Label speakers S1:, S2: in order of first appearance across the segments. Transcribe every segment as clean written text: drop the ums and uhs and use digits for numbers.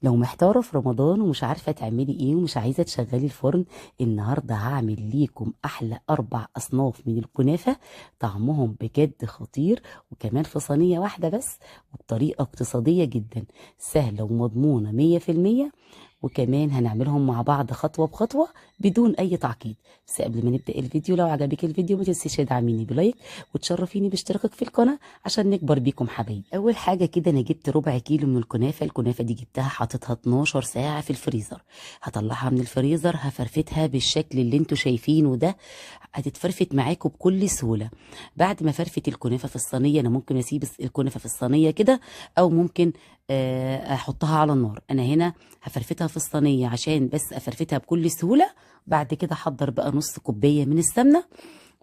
S1: لو محتارة في رمضان ومش عارفة تعملي ايه ومش عايزة تشغلي الفرن، النهاردة هعمل ليكم احلى 4 اصناف من الكنافة. طعمهم بجد خطير، وكمان في صينية واحدة بس، وبطريقة اقتصادية جدا، سهلة ومضمونة 100%. وكمان هنعملهم مع بعض خطوة بخطوة بدون أي تعقيد. بس قبل ما نبدأ الفيديو، لو عجبك الفيديو ما تنسيش تدعميني بلايك وتشرفيني باشتراكك في القناة عشان نكبر بيكم حبايبي. أول حاجة كده أنا جبت ربع كيلو من الكنافة دي جبتها حاططها 12 ساعة في الفريزر. هطلعها من الفريزر هفرفتها بالشكل اللي انتوا شايفينه ده، هتتفرفت معاكم بكل سهولة. بعد ما فرفت الكنافة في الصينية، أنا ممكن أسيب الكنافة في الصينية كده، أو ممكن احطها على النار. انا هنا هفرفتها في الصينيه عشان بس افرفتها بكل سهوله. بعد كده احضر بقى نص كوبايه من السمنه،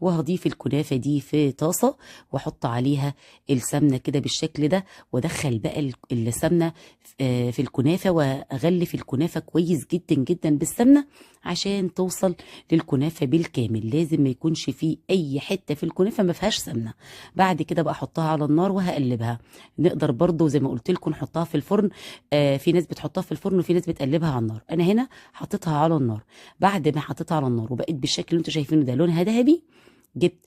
S1: وهضيف الكنافه دي في طاسه، واحط عليها السمنه كده بالشكل ده، وادخل بقى السمنه في الكنافه، واغلف الكنافه كويس جدا جدا بالسمنه عشان توصل للكنافه بالكامل. لازم ما يكونش فيه اي حته في الكنافه ما فيهاش سمنه. بعد كده بقى احطها على النار وهقلبها. نقدر برضو زي ما قلت لكم نحطها في الفرن. في ناس بتحطها في الفرن وفي ناس بتقلبها على النار. انا هنا حطيتها على النار. بعد ما حطيتها على النار وبقت بالشكل اللي انتوا شايفينه ده، لونها ذهبي، جبت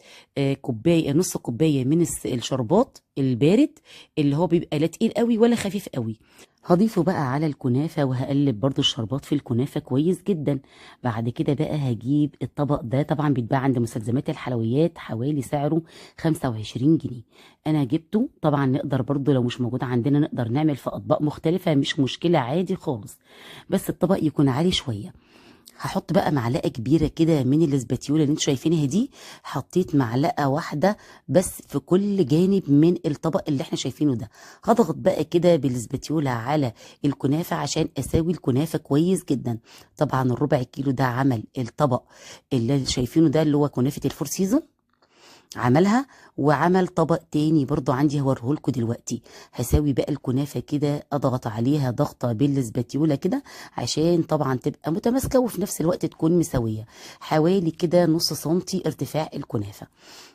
S1: كوبايه، نص كوبايه من الشربات البارد، اللي هو بيبقى لا تقيل قوي ولا خفيف قوي. هضيفه بقى على الكنافه، وهقلب برضو الشربات في الكنافه كويس جدا. بعد كده بقى هجيب الطبق ده، طبعا بيتباع عند مستلزمات الحلويات، حوالي سعره 25 جنيه. انا جبته. طبعا نقدر برضو لو مش موجود عندنا نقدر نعمل في اطباق مختلفه، مش مشكله عادي خالص، بس الطبق يكون عالي شويه. هحط بقى معلقه كبيره كده من الاسباتيولا اللي انتوا شايفينها دي. حطيت معلقه واحده بس في كل جانب من الطبق اللي احنا شايفينه ده. هضغط بقى كده بالاسباتيولا على الكنافه عشان اساوي الكنافه كويس جدا. طبعا الربع كيلو ده عمل الطبق اللي شايفينه ده، اللي هو كنافه الفور سيزون، عملها. وعمل طبق تاني برضو عندي هوريهولكوا دلوقتي. هساوي بقى الكنافه كده، اضغط عليها ضغطه بالسباتيولا كده عشان طبعا تبقى متماسكه وفي نفس الوقت تكون مساويه، حوالي كده نص سنتي ارتفاع الكنافه.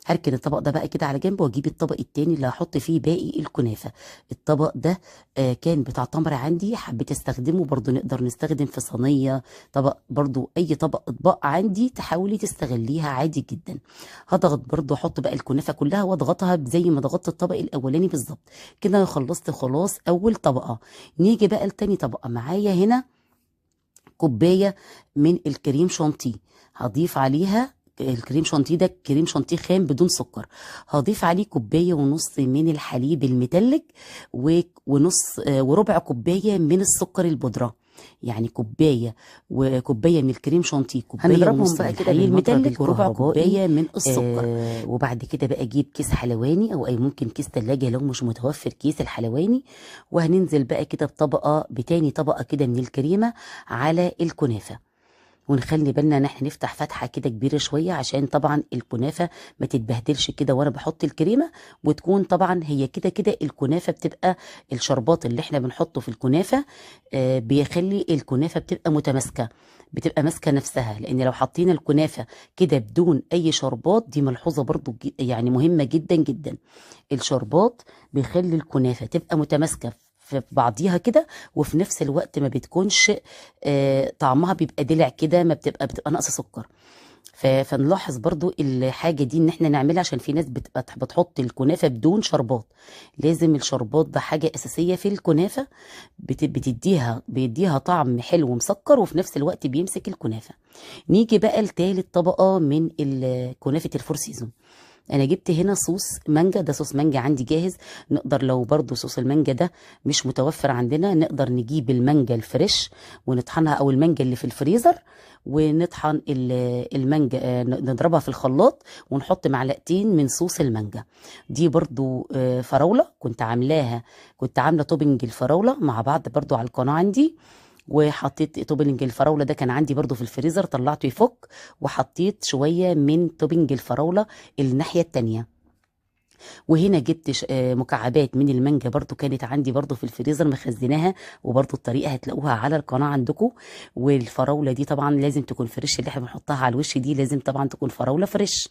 S1: هركن الطبق ده بقى كده على جنب، واجيب الطبق التاني اللي هحط فيه باقي الكنافه. الطبق ده كان بتاع تمر عندي، حبيت استخدمه. برضو نقدر نستخدم في صينيه، طبق، برضو اي طبق اطباق عندي تحاولي تستغليها عادي جدا. هضغط برضو، احط بقى الكنافه كلها واضغطها زي ما ضغطت الطبق الاولاني بالظبط. كده خلصت خلاص اول طبقه. نيجي بقى لتاني طبقه. معايا هنا كوبايه من الكريم شانتيه، هضيف عليها الكريم شانتيه ده كريم شانتيه خام بدون سكر. هضيف عليه كوبايه ونص من الحليب المتلج، ونص وربع كوبايه من السكر البودره. يعني كوبايه وكوبايه من الكريم شانتيه، كوبايه
S2: هنضربهم
S1: ونص
S2: بقى
S1: من
S2: كده
S1: الحليب
S2: بالمضرب
S1: المتلج، وربع
S2: الكهربائي.
S1: كوبايه من السكر. وبعد كده بقى اجيب كيس حلواني، او اي ممكن كيس تلاجة لو مش متوفر كيس الحلواني. وهننزل بقى كده بتاني طبقه كده من الكريمه على الكنافه. ونخلي بالنا ان احنا نفتح فتحه كده كبيره شويه عشان طبعا الكنافه ما تتبهدلش كده وانا بحط الكريمه. وتكون طبعا هي كده كده الكنافه بتبقى، الشربات اللي احنا بنحطه في الكنافه بيخلي الكنافه بتبقى متماسكه، بتبقى ماسكه نفسها. لان لو حطينا الكنافه كده بدون اي شربات، دي ملحوظه برضو يعني مهمه جدا جدا. الشربات بيخلي الكنافه تبقى متماسكه في بعضيها كده، وفي نفس الوقت ما بتكونش طعمها بيبقى دلع كده، ما بتبقى ناقصه سكر. فنلاحظ برضو الحاجه دي ان احنا نعملها، عشان في ناس بتبقى بتحط الكنافه بدون شربات. لازم الشربات ده حاجه اساسيه في الكنافه، بيديها طعم حلو ومسكر، وفي نفس الوقت بيمسك الكنافه. نيجي بقى لتالت طبقه من كنافه الفور سيزون. انا جبت هنا صوص مانجا، ده صوص مانجا عندي جاهز. نقدر لو برضو صوص المانجا ده مش متوفر عندنا، نقدر نجيب المانجا الفريش ونطحنها، او المانجا اللي في الفريزر، ونطحن المانجا، نضربها في الخلاط ونحط معلقتين من صوص المانجا. دي برضو فراولة كنت عاملة توبنج الفراولة مع بعض برضو على القناة عندي. وحطيت توبنج الفراوله ده كان عندي برضو في الفريزر، طلعته يفك، وحطيت شويه من توبنج الفراوله الناحيه التانيه. وهنا جبت مكعبات من المانجا برضو كانت عندي برضو في الفريزر مخزناها، وبرضو الطريقه هتلاقوها على القناه عندكم. والفراوله دي طبعا لازم تكون فريش، اللي احنا بنحطها على الوش دي لازم طبعا تكون فراوله فريش.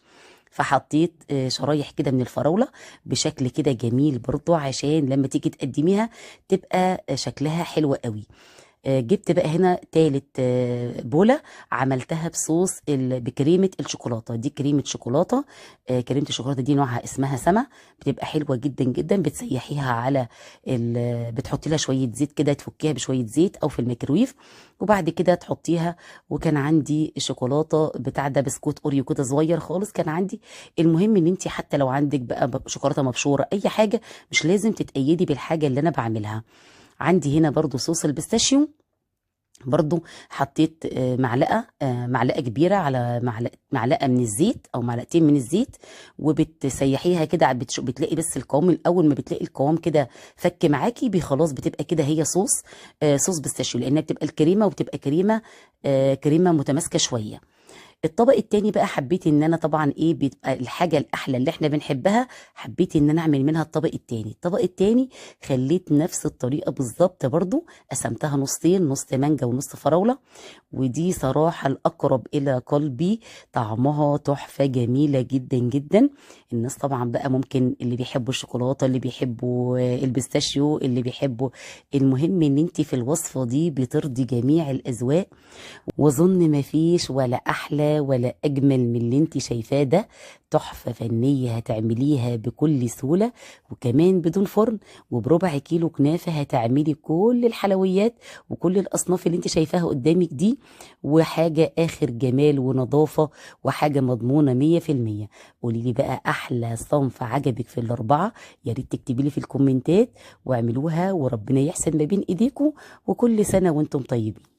S1: فحطيت شرايح كده من الفراولة بشكل كده جميل برضو، عشان لما تيجي تقدميها تبقى شكلها حلو قوي. جبت بقى هنا تالت بولة، عملتها بصوص بكريمة الشوكولاتة. دي كريمة شوكولاتة، كريمة الشوكولاتة دي نوعها اسمها سما، بتبقى حلوة جدا جدا. بتسيحيها على بتحطي لها شوية زيت كده، تفكيها بشوية زيت او في الميكرويف، وبعد كده تحطيها. وكان عندي الشوكولاتة بتاع ده بسكوت اوريو كده صغير خالص كان عندي. المهم ان انت حتى لو عندك بقى شوكولاتة مبشورة اي حاجة، مش لازم تتأيدي بالحاجة اللي انا بعملها. عندي هنا برضو صوص البيستاشيو، برضو حطيت معلقة كبيرة على معلقة من الزيت أو معلقتين من الزيت، وبتسيحيها كده. بتلاقي بس القوام، الأول ما بتلاقي القوام كده فك معاكي خلاص بتبقى كده هي صوص بيستاشيو، لأنها بتبقى الكريمة وبتبقى كريمة متماسكة شوية. الطبق التاني بقى حبيت ان انا طبعا بيبقى الحاجه الاحلى اللي احنا بنحبها، حبيت ان انا اعمل منها الطبق التاني. الطبق التاني خليت نفس الطريقه بالظبط، برضو قسمتها نصين، نص مانجا ونص فراوله. ودي صراحه الاقرب الى قلبي، طعمها تحفه جميله جدا جدا. الناس طبعا بقى ممكن اللي بيحبوا الشوكولاته، اللي بيحبوا البيستاشيو، اللي بيحبوا، المهم ان انت في الوصفه دي بترضي جميع الاذواق. واظن مفيش ولا احلى ولا اجمل من اللي انت شايفاه ده. تحفة فنية هتعمليها بكل سهولة، وكمان بدون فرن. وبربع كيلو كنافة هتعملي كل الحلويات وكل الاصناف اللي انت شايفاها قدامك دي، وحاجة اخر جمال ونظافة، وحاجة مضمونة 100%. قولي لي بقى احلى صنف عجبك في الاربعة، يا ريت تكتبي لي في الكومنتات، واعملوها وربنا يحسن ما بين ايديكم. وكل سنة وانتم طيبين.